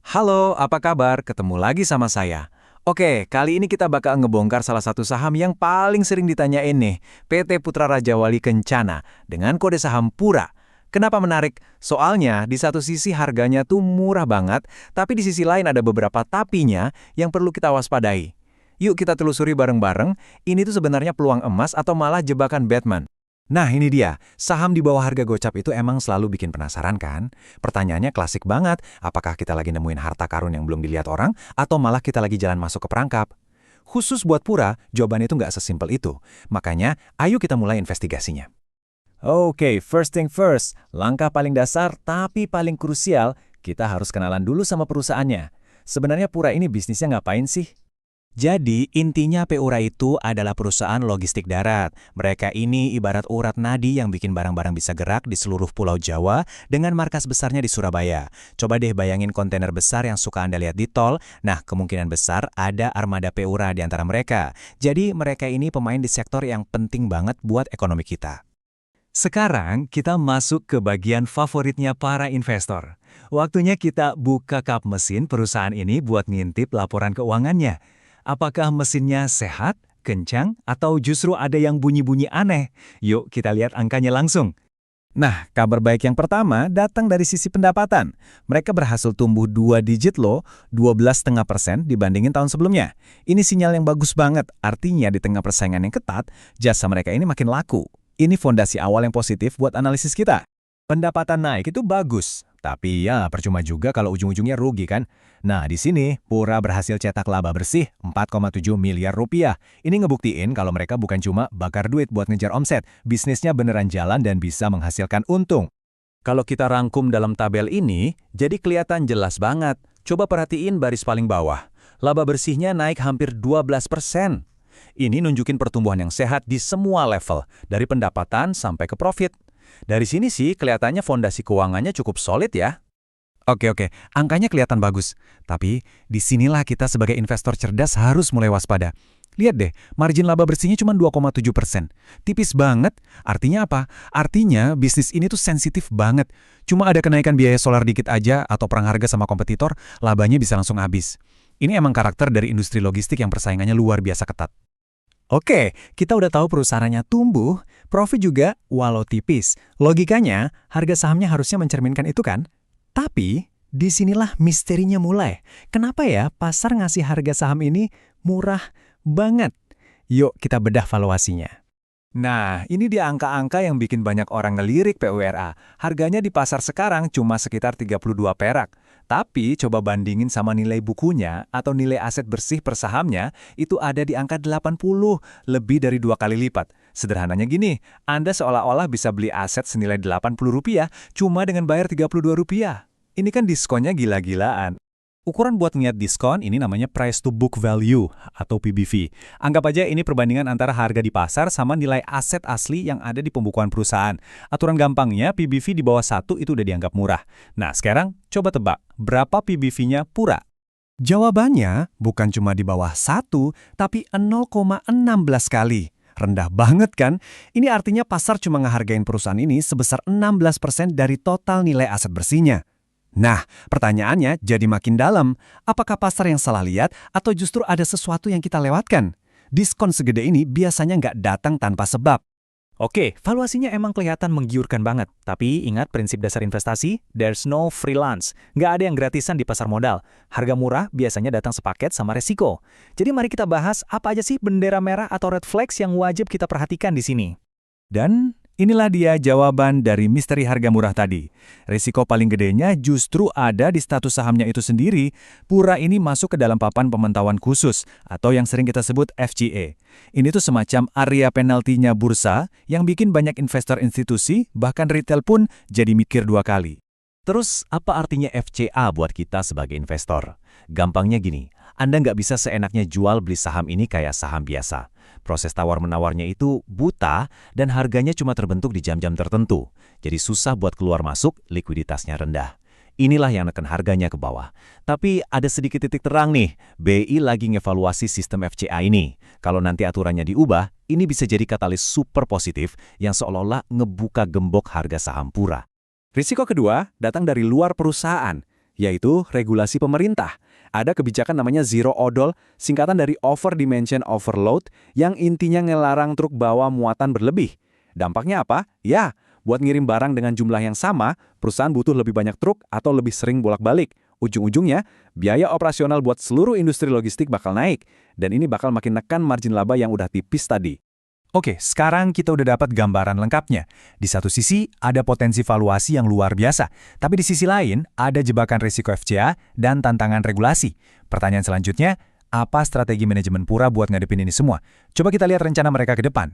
Halo, apa kabar? Ketemu lagi sama saya. Oke, kali ini kita bakal ngebongkar salah satu saham yang paling sering ditanyain nih, PT Putra Raja Wali Kencana, dengan kode saham Pura. Kenapa menarik? Soalnya di satu sisi harganya tuh murah banget, tapi di sisi lain ada beberapa tapinya yang perlu kita waspadai. Yuk kita telusuri bareng-bareng, ini tuh sebenarnya peluang emas atau malah jebakan Batman. Nah ini dia, saham di bawah harga gocap itu emang selalu bikin penasaran kan? Pertanyaannya klasik banget, apakah kita lagi nemuin harta karun yang belum dilihat orang, atau malah kita lagi jalan masuk ke perangkap? Khusus buat Pura, jawabannya itu nggak sesimpel itu. Makanya, ayo kita mulai investigasinya. Oke, first thing first, langkah paling dasar tapi paling krusial, kita harus kenalan dulu sama perusahaannya. Sebenarnya Pura ini bisnisnya ngapain sih? Jadi, intinya Pura itu adalah perusahaan logistik darat. Mereka ini ibarat urat nadi yang bikin barang-barang bisa gerak di seluruh Pulau Jawa dengan markas besarnya di Surabaya. Coba deh bayangin kontainer besar yang suka Anda lihat di tol. Nah, kemungkinan besar ada armada Pura di antara mereka. Jadi, mereka ini pemain di sektor yang penting banget buat ekonomi kita. Sekarang kita masuk ke bagian favoritnya para investor. Waktunya kita buka kap mesin perusahaan ini buat ngintip laporan keuangannya. Apakah mesinnya sehat, kencang, atau justru ada yang bunyi-bunyi aneh? Yuk kita lihat angkanya langsung. Nah, kabar baik yang pertama datang dari sisi pendapatan. Mereka berhasil tumbuh 2 digit loh, 12,5% dibandingin tahun sebelumnya. Ini sinyal yang bagus banget, artinya di tengah persaingan yang ketat, jasa mereka ini makin laku. Ini fondasi awal yang positif buat analisis kita. Pendapatan naik itu bagus, tapi ya percuma juga kalau ujung-ujungnya rugi kan? Nah, di sini Pura berhasil cetak laba bersih 4,7 miliar rupiah. Ini ngebuktiin kalau mereka bukan cuma bakar duit buat ngejar omset, bisnisnya beneran jalan dan bisa menghasilkan untung. Kalau kita rangkum dalam tabel ini, jadi kelihatan jelas banget. Coba perhatiin baris paling bawah. Laba bersihnya naik hampir 12%. Ini nunjukin pertumbuhan yang sehat di semua level, dari pendapatan sampai ke profit. Dari sini sih kelihatannya fondasi keuangannya cukup solid ya. Oke, angkanya kelihatan bagus. Tapi disinilah kita sebagai investor cerdas harus mulai waspada. Lihat deh, margin laba bersihnya cuma 2,7%. Tipis banget. Artinya apa? Artinya bisnis ini tuh sensitif banget. Cuma ada kenaikan biaya solar dikit aja atau perang harga sama kompetitor, labanya bisa langsung habis. Ini emang karakter dari industri logistik yang persaingannya luar biasa ketat. Oke, kita udah tahu perusahaannya tumbuh, profit juga walau tipis. Logikanya, harga sahamnya harusnya mencerminkan itu kan? Tapi, disinilah misterinya mulai. Kenapa ya pasar ngasih harga saham ini murah banget? Yuk kita bedah valuasinya. Nah, ini dia angka-angka yang bikin banyak orang ngelirik PURA. Harganya di pasar sekarang cuma sekitar 32 perak. Tapi coba bandingin sama nilai bukunya atau nilai aset bersih per sahamnya, itu ada di angka 80, lebih dari 2 kali lipat. Sederhananya gini, Anda seolah-olah bisa beli aset senilai Rp80 cuma dengan bayar Rp32. Ini kan diskonnya gila-gilaan. Ukuran buat niat diskon ini namanya price to book value atau PBV. Anggap aja ini perbandingan antara harga di pasar sama nilai aset asli yang ada di pembukuan perusahaan. Aturan gampangnya PBV di bawah 1 itu udah dianggap murah. Nah sekarang coba tebak, berapa PBV-nya Pura? Jawabannya bukan cuma di bawah 1, tapi 0,16 kali. Rendah banget kan? Ini artinya pasar cuma ngehargain perusahaan ini sebesar 16% dari total nilai aset bersihnya. Nah, pertanyaannya jadi makin dalam. Apakah pasar yang salah lihat atau justru ada sesuatu yang kita lewatkan? Diskon segede ini biasanya nggak datang tanpa sebab. Oke, valuasinya emang kelihatan menggiurkan banget. Tapi ingat prinsip dasar investasi, there's no free lunch. Nggak ada yang gratisan di pasar modal. Harga murah biasanya datang sepaket sama resiko. Jadi mari kita bahas apa aja sih bendera merah atau red flags yang wajib kita perhatikan di sini. Dan inilah dia jawaban dari misteri harga murah tadi. Risiko paling gedenya justru ada di status sahamnya itu sendiri. Pura ini masuk ke dalam papan pemantauan khusus atau yang sering kita sebut FGA. Ini tuh semacam area penaltinya bursa yang bikin banyak investor institusi, bahkan retail pun jadi mikir 2 kali. Terus apa artinya FCA buat kita sebagai investor? Gampangnya gini, Anda nggak bisa seenaknya jual beli saham ini kayak saham biasa. Proses tawar-menawarnya itu buta dan harganya cuma terbentuk di jam-jam tertentu. Jadi susah buat keluar masuk, likuiditasnya rendah. Inilah yang neken harganya ke bawah. Tapi ada sedikit titik terang nih, BI lagi ngevaluasi sistem FCA ini. Kalau nanti aturannya diubah, ini bisa jadi katalis super positif yang seolah-olah ngebuka gembok harga saham Pura. Risiko kedua datang dari luar perusahaan. yaitu regulasi pemerintah. Ada kebijakan namanya Zero Odol, singkatan dari Over Dimension Overload, yang intinya ngelarang truk bawa muatan berlebih. Dampaknya apa? Ya, buat ngirim barang dengan jumlah yang sama, perusahaan butuh lebih banyak truk atau lebih sering bolak-balik. Ujung-ujungnya, biaya operasional buat seluruh industri logistik bakal naik, dan ini bakal makin nekan margin laba yang udah tipis tadi. Oke, sekarang kita udah dapat gambaran lengkapnya. Di satu sisi, ada potensi valuasi yang luar biasa. Tapi di sisi lain, ada jebakan risiko FCA dan tantangan regulasi. Pertanyaan selanjutnya, apa strategi manajemen Pura buat ngadepin ini semua? Coba kita lihat rencana mereka ke depan.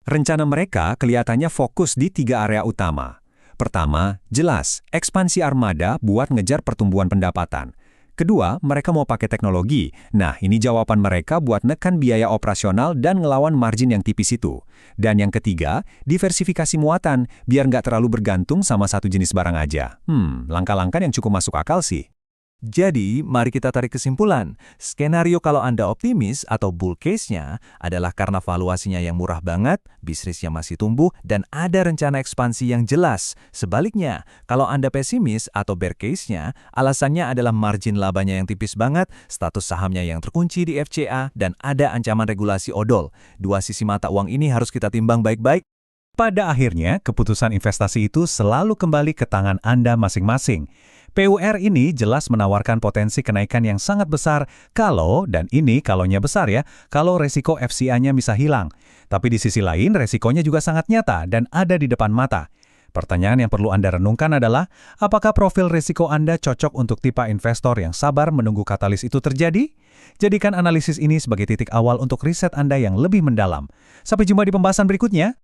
Rencana mereka kelihatannya fokus di 3 area utama. Pertama, jelas, ekspansi armada buat ngejar pertumbuhan pendapatan. Kedua, mereka mau pakai teknologi. Nah, ini jawaban mereka buat nekan biaya operasional dan ngelawan margin yang tipis itu. Dan yang ketiga, diversifikasi muatan, biar nggak terlalu bergantung sama satu jenis barang aja. Langkah-langkah yang cukup masuk akal sih. Jadi, mari kita tarik kesimpulan. Skenario kalau Anda optimis atau bull case-nya adalah karena valuasinya yang murah banget, bisnisnya masih tumbuh, dan ada rencana ekspansi yang jelas. Sebaliknya, kalau Anda pesimis atau bear case-nya, alasannya adalah margin labanya yang tipis banget, status sahamnya yang terkunci di FCA, dan ada ancaman regulasi odol. Dua sisi mata uang ini harus kita timbang baik-baik. Pada akhirnya, keputusan investasi itu selalu kembali ke tangan Anda masing-masing. PUR ini jelas menawarkan potensi kenaikan yang sangat besar kalau, dan ini kalonya besar ya, kalau resiko FCA-nya bisa hilang. Tapi di sisi lain, resikonya juga sangat nyata dan ada di depan mata. Pertanyaan yang perlu Anda renungkan adalah, apakah profil risiko Anda cocok untuk tipe investor yang sabar menunggu katalis itu terjadi? Jadikan analisis ini sebagai titik awal untuk riset Anda yang lebih mendalam. Sampai jumpa di pembahasan berikutnya.